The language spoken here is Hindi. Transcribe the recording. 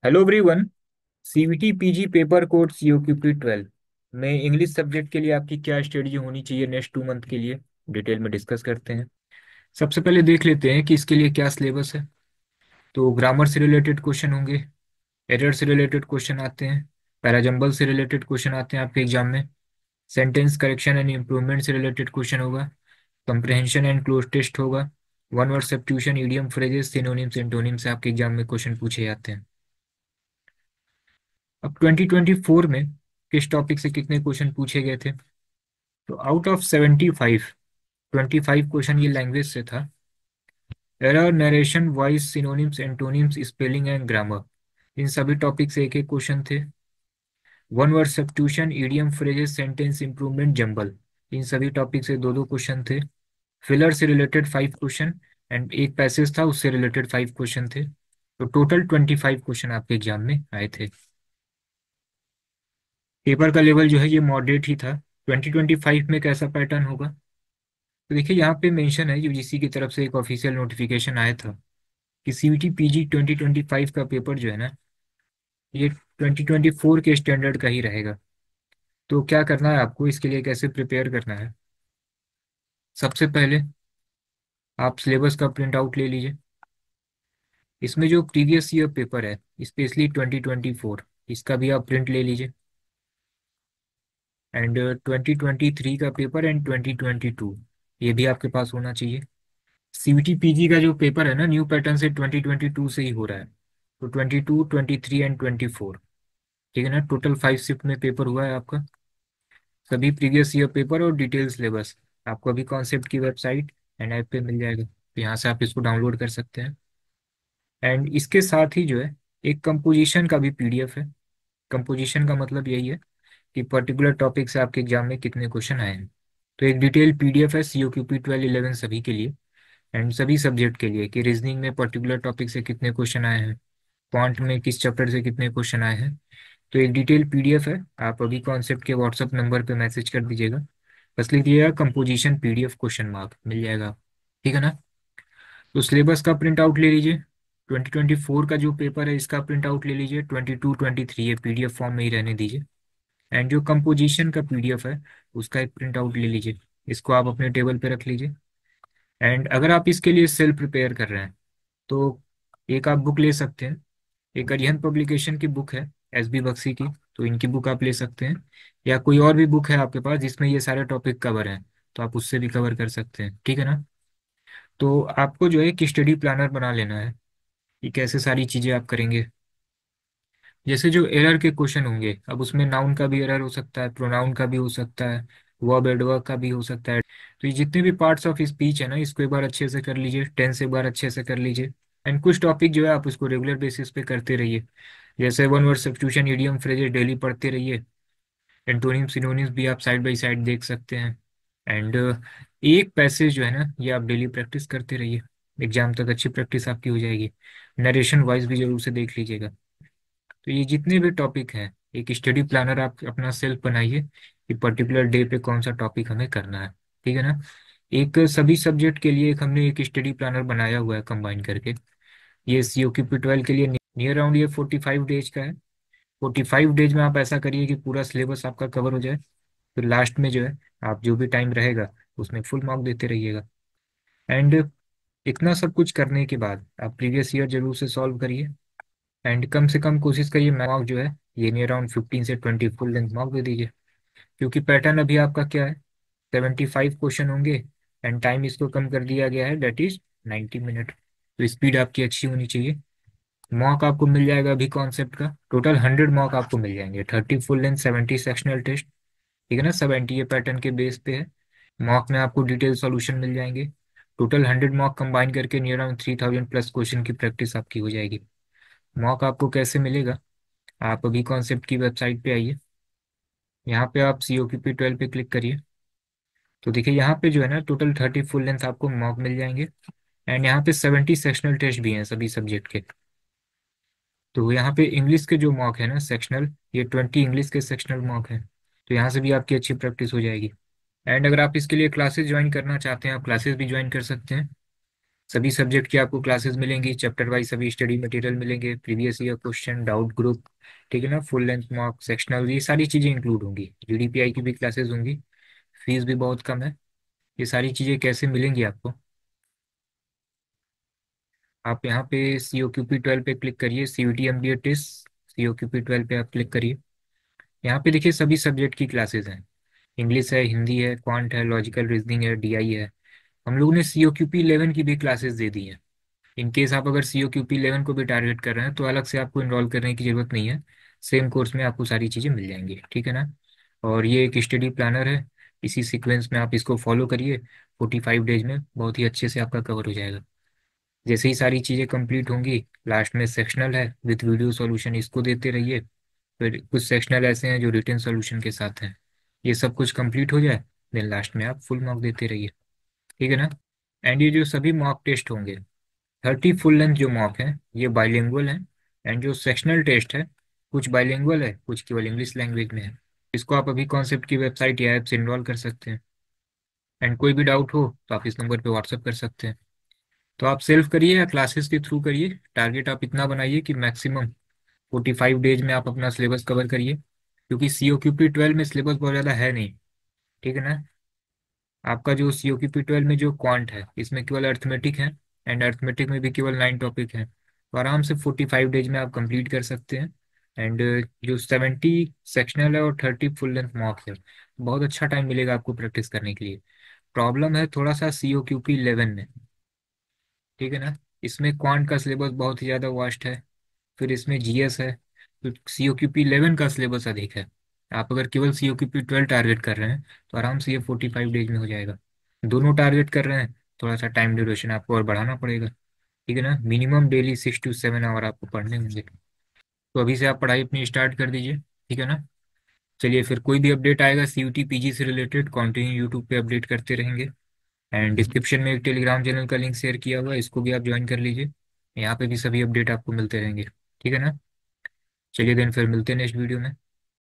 Hello everyone. CVT PG paper code COQP 12 में इंग्लिश सब्जेक्ट के लिए आपकी क्या स्ट्रेटजी होनी चाहिए नेक्स्ट 2 मंथ के लिए, डिटेल में डिस्कस करते हैं। सबसे पहले देख लेते हैं कि इसके लिए क्या सिलेबस है। तो ग्रामर से रिलेटेड क्वेश्चन होंगे, एरर से रिलेटेड क्वेश्चन आते हैं, पैराजम्बल से रिलेटेड क्वेश्चन आते हैं आपके एग्जाम में, सेंटेंस करेक्शन एंड इम्प्रूवमेंट से रिलेटेड क्वेश्चन होगा, कंप्रहेंशन एंड क्लोज टेस्ट होगा, one word substitution, idiom phrases, synonyms antonym से आपके एग्जाम में क्वेश्चन पूछे जाते हैं। अब 2024 में किस टॉपिक से कितने क्वेश्चन पूछे गए थे? तो आउट ऑफ 75, 25 क्वेश्चन ये लैंग्वेज से था। Error, narration, voice, synonyms, antonyms, spelling and grammar, इन सभी टॉपिक से एक एक क्वेश्चन थे। One word substitution, idiom phrases, sentence improvement, jumble, इन सभी टॉपिक से दो दो क्वेश्चन थे। फिलर से रिलेटेड 5 क्वेश्चन एंड एक पैसेज था उससे रिलेटेड 5 क्वेश्चन थे। तो टोटल 25 क्वेश्चन आपके एग्जाम में आए थे। पेपर का लेवल जो है ये मॉडरेट ही था। 2025 में कैसा पैटर्न होगा? तो देखिए यहाँ पे मेंशन है, यूजीसी की तरफ से एक ऑफिशियल नोटिफिकेशन आया था कि सीवीटी पीजी 2025 का पेपर जो है ना, ये 2024 के स्टैंडर्ड का ही रहेगा। तो क्या करना है आपको, इसके लिए कैसे प्रिपेयर करना है? सबसे पहले आप सिलेबस का प्रिंट आउट ले लीजिए। इसमें जो प्रीवियस ईयर पेपर है, स्पेशली 2024, इसका भी आप प्रिंट ले लीजिए। एंड 2023 का पेपर एंड 2022, ये भी आपके पास होना चाहिए। सीवीटी पीजी का जो पेपर है ना, न्यू पैटर्न से 2022 से ही हो रहा है। तो 22, 23 एंड 24, ठीक है ना, टोटल 5 शिफ्ट में पेपर हुआ है आपका। सभी प्रीवियस ईयर पेपर और डिटेल सिलेबस आपको अभी कॉन्सेप्ट की वेबसाइट एंड ऐप पे मिल जाएगा, तो यहाँ से आप इसको डाउनलोड कर सकते हैं। एंड इसके साथ ही जो है, एक कंपोजिशन का भी पीडीएफ है। कंपोजिशन का मतलब यही है कि पर्टिकुलर टॉपिक से आपके एग्जाम में कितने क्वेश्चन आए हैं। तो एक डिटेल पीडीएफ है सीओक्यूपी 12, 11 सभी के लिए एंड सभी सब्जेक्ट के लिए, कि रीजनिंग में पर्टिकुलर टॉपिक से कितने क्वेश्चन आए हैं, क्वांट में किस चैप्टर से कितने क्वेश्चन आए हैं। तो एक डिटेल पीडीएफ है, आप अभी कॉन्सेप्ट के व्हाट्सअप नंबर पे मैसेज कर दीजिएगा, बस लिख दिएगा कंपोजिशन पीडीएफ क्वेश्चन मार्क, मिल जाएगा। ठीक है ना? तो सिलेबस का प्रिंट आउट ले लीजिए। 2024 का जो पेपर है इसका प्रिंट आउट ले लीजिए। 22, 23 ये पीडीएफ फॉर्म में ही रहने दीजिए। एंड जो कंपोजिशन का पीडीएफ है उसका एक प्रिंट आउट ले लीजिए, इसको आप अपने टेबल पे रख लीजिए। एंड अगर आप इसके लिए सेल्फ प्रिपेयर कर रहे हैं तो एक आप बुक ले सकते हैं। एक अरिहंत पब्लिकेशन की बुक है, एसबी बख्शी की, तो इनकी बुक आप ले सकते हैं। या कोई और भी बुक है आपके पास जिसमें ये सारे टॉपिक कवर हैं, तो आप उससे भी कवर कर सकते हैं। ठीक है ना? तो आपको जो है एक स्टडी प्लानर बना लेना है कि कैसे सारी चीज़ें आप करेंगे। जैसे जो एरर के क्वेश्चन होंगे, अब उसमें नाउन का भी एरर हो सकता है, प्रोनाउन का भी हो सकता है, वर्ब एडवर्ब का भी हो सकता है। तो ये जितने भी पार्ट्स ऑफ स्पीच है ना, इसको एक बार अच्छे से कर लीजिए, टेंस एक बार अच्छे से कर लीजिए। एंड कुछ टॉपिक जो है आप उसको रेगुलर बेसिस पे करते रहिए। जैसे one word substitution, idiom phrases daily पढ़ते रहिए। एंटोनिम सिनोनिम्स भी आप साइड बाय साइड देख सकते हैं। एंड एक पैसेज जो है ना, ये आप डेली प्रैक्टिस करते रहिए, एग्जाम तक अच्छी प्रैक्टिस आपकी हो जाएगी। नरेशन वाइज भी जरूर से देख लीजिएगा। तो ये जितने भी टॉपिक हैं, एक स्टडी प्लानर आप अपना सेल्फ बनाइए कि पर्टिकुलर डे पे कौन सा टॉपिक हमें करना है। ठीक है ना? एक सभी सब्जेक्ट के लिए एक हमने एक स्टडी प्लानर बनाया हुआ है कंबाइन करके। ये सीओक्यूपी 12 के लिए नियर अराउंड ये 45 डेज का है। 45 डेज में आप ऐसा करिए कि पूरा सिलेबस आपका कवर हो जाए। फिर लास्ट में जो है, आप जो भी टाइम रहेगा उसमें फुल मार्क देते रहिएगा। एंड इतना सब कुछ करने के बाद आप प्रीवियस ईयर जरूर से सॉल्व करिए। एंड कम से कम कोशिश करिए मार्क जो है ये नियर अराउंड 15 से 20 फुल लेंथ मार्क दे दीजिए। क्योंकि पैटर्न अभी आपका क्या है, 75 क्वेश्चन होंगे एंड टाइम इसको कम कर दिया गया है, दैट इज 90 मिनट। तो स्पीड आपकी अच्छी होनी चाहिए। मॉक आपको मिल जाएगा अभी कॉन्सेप्ट का, टोटल 100 मॉक आपको मिल जाएंगे, 30 फुल लेंथ, 70 सेक्शनल टेस्ट। ठीक है ना? सब एनटीए पैटर्न के बेस पे है। मॉक में आपको डिटेल सॉल्यूशन मिल जाएंगे। टोटल 100 मॉक कंबाइन करके नियर अराउंड 3000 प्लस क्वेश्चन की प्रैक्टिस आपकी हो जाएगी। मॉक आपको कैसे मिलेगा? आप अभी कॉन्सेप्ट की वेबसाइट पे आइए, यहाँ पे आप सीओक्यूपी 12 पे क्लिक करिए। तो देखिए यहाँ पे जो है ना, टोटल 30 फुल लेंथ आपको मॉक मिल जाएंगे। एंड यहाँ पे 70 सेक्शनल टेस्ट भी हैं सभी सब्जेक्ट के। तो यहाँ पे इंग्लिश के जो मॉक है ना सेक्शनल, ये 20 इंग्लिश के सेक्शनल मॉक हैं। तो यहाँ से भी आपकी अच्छी प्रैक्टिस हो जाएगी। एंड अगर आप इसके लिए क्लासेस ज्वाइन करना चाहते हैं, आप क्लासेस भी ज्वाइन कर सकते हैं। सभी सब्जेक्ट की आपको क्लासेस मिलेंगी, चैप्टर वाइज सभी स्टडी मटेरियल मिलेंगे, previous year question, doubt group, ठीक है ना, फुल लेंथ मॉक, सेक्शनल, ये सारी चीज़ें इंक्लूड होंगी। जीडीपीआई की भी क्लासेस होंगी, फीस भी बहुत कम है। ये सारी चीज़ें कैसे मिलेंगी आपको? आप यहाँ पे सी ओ क्यू पी 12 पे क्लिक करिए, C U T M B A test, C O Q P 12 पे आप क्लिक करिए। यहाँ पे देखिए सभी सब्जेक्ट की क्लासेस हैं। इंग्लिश है, हिंदी है, क्वांट है, लॉजिकल रीजनिंग है, डीआई है। हम लोगों ने सी ओ क्यू पी 11 की भी क्लासेस दे दी हैं। इन केस आप अगर सी ओ क्यू पी 11 को भी टारगेट कर रहे हैं तो अलग से आपको इनरोल करने की जरूरत नहीं है। सेम कोर्स में आपको सारी चीज़ें मिल जाएंगी, ठीक है ना। और ये एक स्टडी प्लानर है, इसी सीक्वेंस में आप इसको फॉलो करिए। 45 डेज में बहुत ही अच्छे से आपका कवर हो जाएगा। जैसे ही सारी चीज़ें कंप्लीट होंगी, लास्ट में सेक्शनल है विथ वीडियो सॉल्यूशन, इसको देते रहिए। फिर कुछ सेक्शनल ऐसे हैं जो रिटन सॉल्यूशन के साथ हैं। ये सब कुछ कंप्लीट हो जाए, देन लास्ट में आप फुल मार्क देते रहिए, ठीक है ना। एंड ये जो सभी मॉक टेस्ट होंगे, 30 फुल लेंथ जो मॉक है, ये बाइलिंगुअल है। एंड जो सेक्शनल टेस्ट है, कुछ बाइलिंगुअल है, कुछ केवल इंग्लिश लैंग्वेज में है। इसको आप अभी कॉन्सेप्ट की वेबसाइट या ऐप से इनरोल कर सकते हैं। एंड कोई भी डाउट हो तो आप इस नंबर पे व्हाट्सअप कर सकते हैं। तो आप सेल्फ करिए या क्लासेस के थ्रू करिए, टारगेट आप इतना बनाइए कि मैक्सिमम 45 डेज में आप अपना सिलेबस कवर करिए, क्योंकि सी ओ क्यू पी 12 में सिलेबस बहुत ज़्यादा है नहीं, ठीक है ना। आपका जो सी ओ क्यू पी 12 में जो क्वांट है, इसमें केवल अर्थमेटिक है। एंड अर्थमेटिक में भी केवल 9 टॉपिक हैं, तो आराम से 45 डेज में आप कंप्लीट कर सकते हैं। एंड जो 70 सेक्शनल है और 30 फुल लेंथ मॉक है, बहुत अच्छा टाइम मिलेगा आपको प्रैक्टिस करने के लिए। प्रॉब्लम है थोड़ा सा सी ओ क्यू पी 11 में, ठीक है ना। इसमें क्वांट का सिलेबस बहुत ही ज़्यादा वास्ट है, फिर इसमें जीएस है। तो सी ओ क्यू पी 11 का सिलेबस अधिक है। आप अगर केवल सी ओ क्यू पी 12 टारगेट कर रहे हैं तो आराम से ये 45 डेज में हो जाएगा। दोनों टारगेट कर रहे हैं, थोड़ा सा टाइम ड्यूरेशन आपको और बढ़ाना पड़ेगा, ठीक है ना। मिनिमम डेली 6 to 7 आवर आपको पढ़ने होंगे। तो अभी से आप पढ़ाई अपनी स्टार्ट कर दीजिए, ठीक है ना। चलिए, फिर कोई भी अपडेट आएगा सी यू टी पी जी से रिलेटेड, कंटिन्यू यूट्यूब पे अपडेट करते रहेंगे। एंड डिस्क्रिप्शन में एक टेलीग्राम चैनल का लिंक शेयर किया हुआ है, इसको भी आप ज्वाइन कर लीजिए। यहाँ पे भी सभी अपडेट आपको मिलते रहेंगे, ठीक है ना। चलिए देन, फिर मिलते हैं नेक्स्ट वीडियो में।